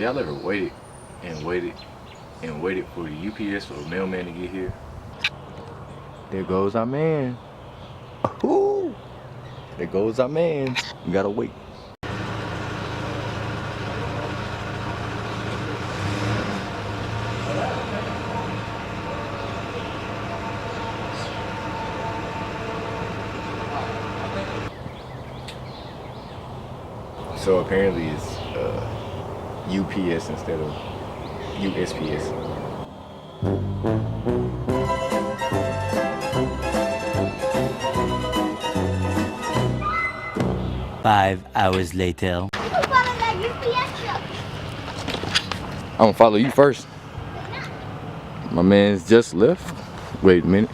y'all ever waited and waited and waited for the UPS or the mailman to get here? There goes our man. Ooh, there goes our man. You gotta wait. So apparently it's UPS instead of USPS. 5 hours later. You follow that UPS truck. I'm gonna follow you first. My man's just left. Wait a minute.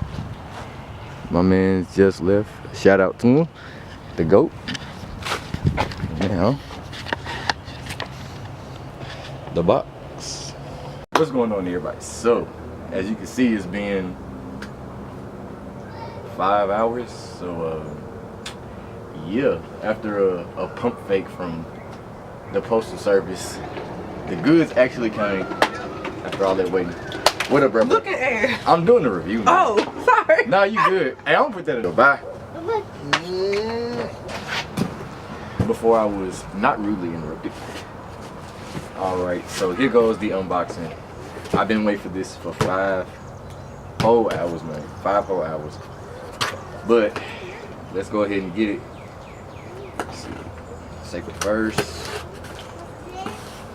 My man's just left. Shout out to him, the GOAT. Now, the box. What's going on, everybody? So, as you can see, it's been 5 hours. So, yeah, after a pump fake from the postal service, the goods actually came after all that waiting. What up, bro? Look at Air. I'm doing a review, man. Oh, sorry. Nah, you good. Hey, I'm gonna put that in the bye. Before I was not rudely interrupted. Alright, so here goes the unboxing. I've been waiting for this for 5 whole hours, man. 5 whole hours. But let's go ahead and get it. Let's see. Sacred first.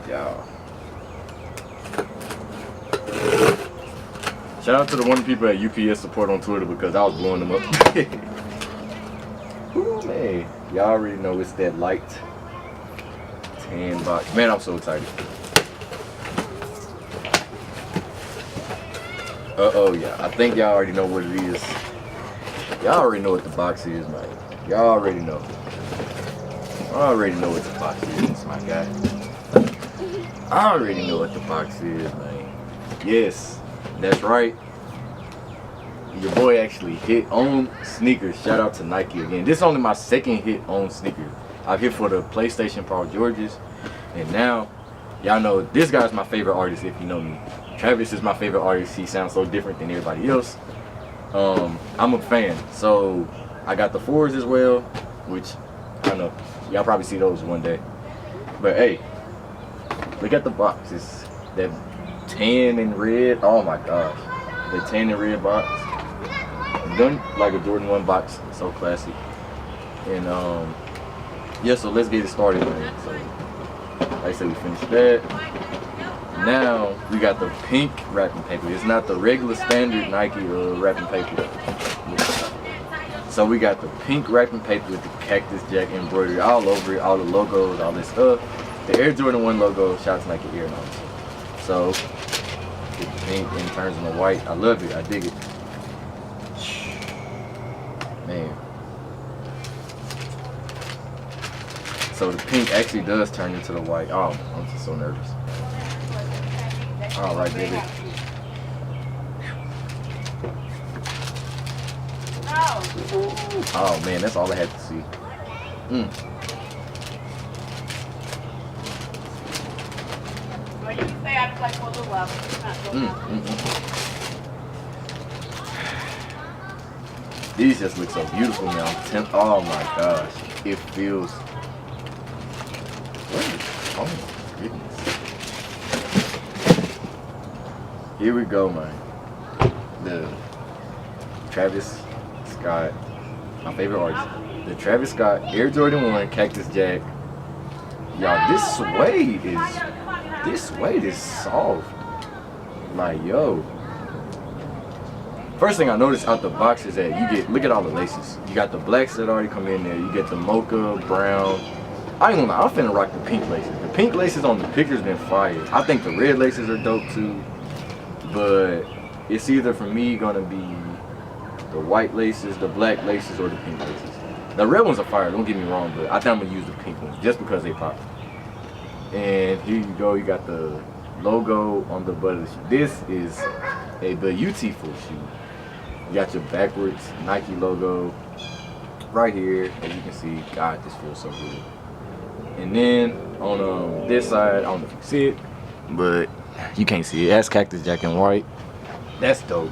Y'all. Shout out to the one people at UPS support on Twitter because I was blowing them up. Ooh, man. Y'all already know it's that light tan box. Man, I'm so excited. Uh-oh, yeah. I think y'all already know what it is. Y'all already know what the box is, man. Y'all already know. I already know what the box is, my guy. I already know what the box is, man. Yes, that's right. Your boy actually hit on sneakers. Shout out to Nike again. This is only my second hit on sneakers. I've hit for the PlayStation Paul Georges. And now, y'all know this guy's my favorite artist if you know me. Travis is my favorite artist. He sounds so different than everybody else. I'm a fan. So, I got the 4s as well. Which, I don't know. Y'all probably see those one day. But hey, look at the box. It's that tan and red. Oh my gosh. The tan and red box. Done like a Jordan 1 box. So classic. And yeah, so let's get it started, man. So like I said, we finished that. Now we got the pink wrapping paper. It's not the regular standard Nike wrapping paper. So we got the pink wrapping paper with the Cactus Jack embroidery all over it, all the logos, all this stuff. The Air Jordan 1 logo, shout out to Nike Air and all this. So it's pink and turns into white. I love it. I dig it. Man. So the pink actually does turn into the white. Oh, I'm just so nervous. All right, baby. Oh man, that's all I had to see. Well, you can stay out of play for a little while. These just look so beautiful now. Oh my gosh, it feels. Oh my goodness. Here we go, man. The Travis Scott, my favorite artist. The Travis Scott Air Jordan 1 Cactus Jack. Y'all, this suede is soft. Like, yo. First thing I noticed out the box is that you get, look at all the laces. You got the blacks that already come in there. You get the mocha, brown. I ain't gonna lie, I'm finna rock the pink laces. The pink laces on the pictures been fire. I think the red laces are dope too. But it's either for me gonna be the white laces, the black laces, or the pink laces. The red ones are fire, don't get me wrong, but I think I'm gonna use the pink ones just because they pop. And here you go, you got the logo on the butt of the shoe. This is a beautiful shoe. You got your backwards Nike logo right here, as you can see. God, this feels so good. And then on this side, I don't know if you can see it, but you can't see it. That's Cactus Jack in white. That's dope.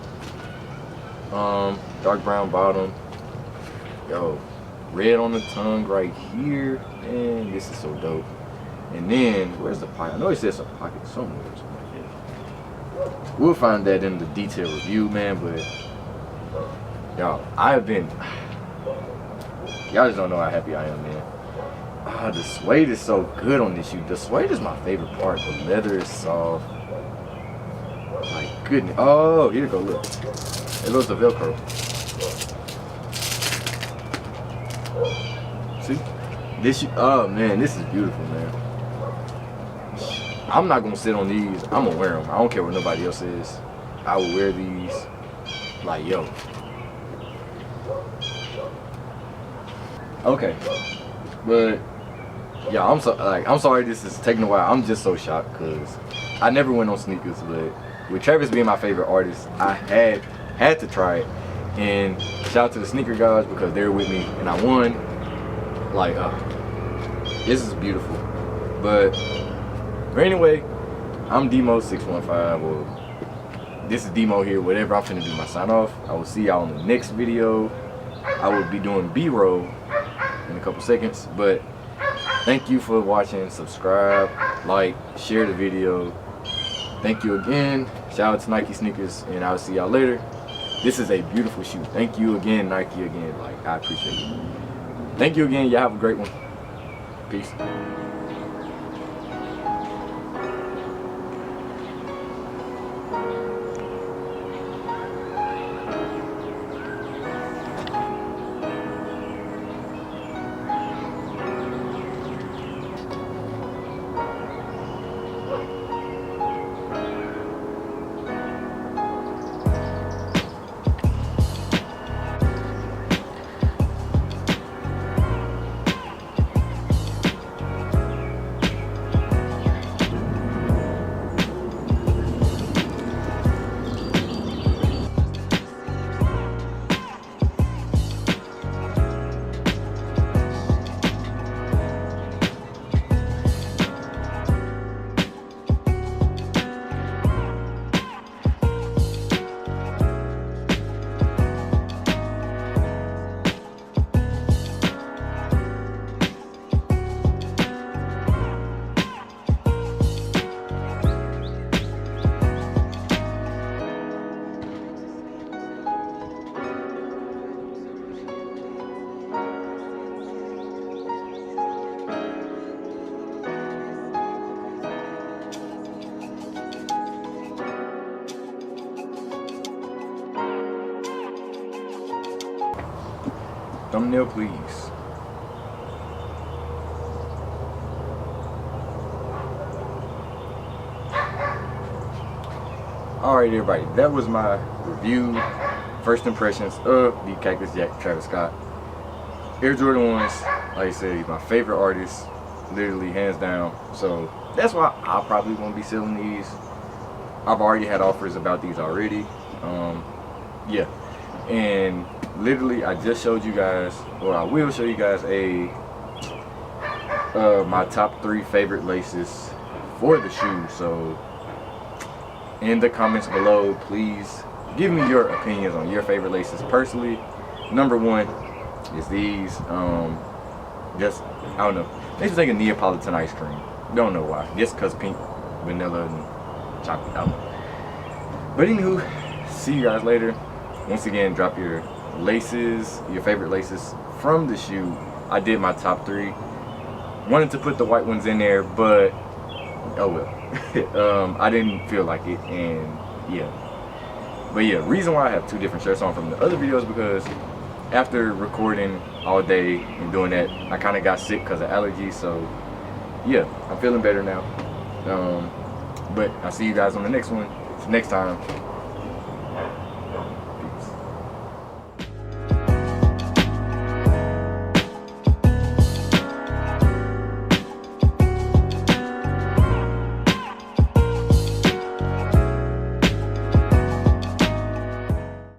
Dark brown bottom. Yo, red on the tongue right here. Man, this is so dope. And then, where's the pocket? I know it says a pocket somewhere. We'll find that in the detailed review, man, but y'all, y'all just don't know how happy I am, man. Ah, the suede is so good on this shoe. The suede is my favorite part. The leather is soft. My goodness. Oh, here you go, look. It looks the Velcro. See? This, oh man, this is beautiful, man. I'm not gonna sit on these. I'm gonna wear them. I don't care what nobody else says. I will wear these. Like, yo. Okay. But yeah, I'm sorry this is taking a while. I'm just so shocked because I never went on sneakers, but with Travis being my favorite artist, I had to try it. And shout out to the sneaker guys because they're with me and I won. Like, this is beautiful. But anyway, I'm Demo615. Well, this is Demo here. Whatever, I'm finna do my sign off. I will see y'all in the next video. I will be doing B-roll in a couple seconds. But thank you for watching. Subscribe, like, share the video. Thank you again. Shout out to Nike sneakers, and I'll see y'all later. This is a beautiful shoe. Thank you again, Nike again. Like, I appreciate it. Thank you again. Y'all have a great one. Peace. Thumbnail, please. Alright, everybody, that was my review, first impressions of the Cactus Jack Travis Scott Air Jordan 1s. Like I said, he's my favorite artist, literally hands down. So that's why I probably won't be selling these. I've already had offers about these already. Yeah, and literally I just showed you guys, or I will show you guys my top 3 favorite laces for the shoe. So in the comments below, please give me your opinions on your favorite laces. Personally, number 1 is these. Just, I don't know, they just like a Neapolitan ice cream. Don't know why, just cause pink, vanilla, and chocolate. I don't know. But anywho, see you guys later. Once again, drop your laces, your favorite laces from the shoe. I did my top 3. Wanted to put the white ones in there, but oh well. I didn't feel like it, and yeah. But yeah, reason why I have 2 different shirts on from the other videos because after recording all day and doing that, I kind of got sick because of allergies. So yeah, I'm feeling better now. But I'll see you guys on the next one. Next time.